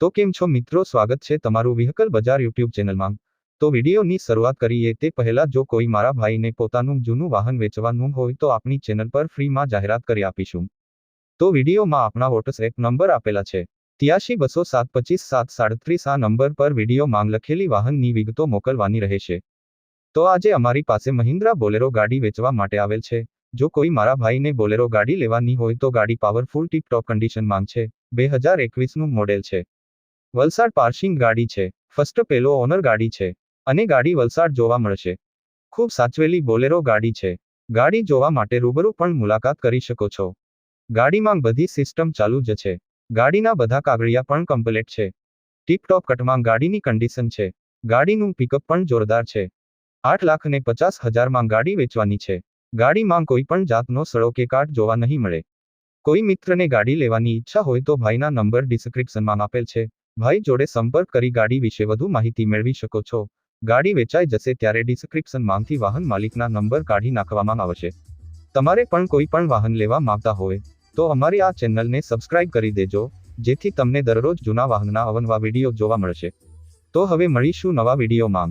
તો કેમ છો મિત્રો, સ્વાગત છે તમારું વ્હીકલ બજાર યુટ્યુબ ચેનલમાં। તો વિડીયોની શરૂઆત કરીએ તે પહેલા જો કોઈ મારા ભાઈને પોતાનું જૂનું વાહન વેચવાનું હોય તો આપણી ચેનલ પર ફ્રીમાં જાહેરાત કરી આપીશું। તો વિડીયોમાં આપણા વોટ્સએપ નંબર આપેલા છે 8320725737 આ નંબર પર વિડીયો માંગ લખેલી વાહનની વિગતો મોકલવાની રહેશે। તો આજે અમારી પાસે મહિન્દ્રા બોલેરો ગાડી વેચવા માટે આવેલ છે। જો કોઈ મારા ભાઈને બોલેરો ગાડી લેવાની હોય તો ગાડી પાવરફુલ ટીપ-ટોપ કન્ડિશનમાં છે, 2021નું મોડેલ છે। વલસાડ પાર્સિંગ ગાડી છે, ફર્સ્ટ પેલો ઓનર ગાડી છે અને ગાડી વલસાડ જોવા મળશે। ખૂબ સાચવેલી બોલેરો ગાડી છે। ગાડી જોવા માટે રૂબરૂ પણ મુલાકાત કરી શકો છો। ગાડીમાં બધી સિસ્ટમ ચાલુ જ છે। ગાડીના બધા કાગળિયા પણ કમ્પ્લીટ છે। ટીપ-ટોપ કટમાં ગાડીની કન્ડિશન છે। ગાડીનું પિકઅપ પણ જોરદાર છે। 8,50,000માં ગાડી વેચવાની છે। ગાડીમાં કોઈ પણ જાતનો સડો કે કાટ જોવા નહીં મળે। કોઈ મિત્રને ગાડી લેવાની ઈચ્છા હોય તો ભાઈના નંબર ડિસ્ક્રિપ્શનમાં આપેલ છે। ભાઈ જોડે સંપર્ક કરી ગાડી વિશે વધુ માહિતી મેળવી શકો છો। ગાડી વેચાઈ જશે ત્યારે ડિસ્ક્રિપ્શનમાંથી વાહન માલિકના નંબર કાઢી નાખવામાં આવશે। તમારે પણ કોઈ પણ વાહન લેવા માંગતા હોય તો અમારી આ ચેનલને સબસ્ક્રાઇબ કરી દેજો, જેથી તમને દરરોજ જૂના વાહનના અવનવા વિડીયો જોવા મળશે। તો હવે મળીશું નવા વિડીયોમાં।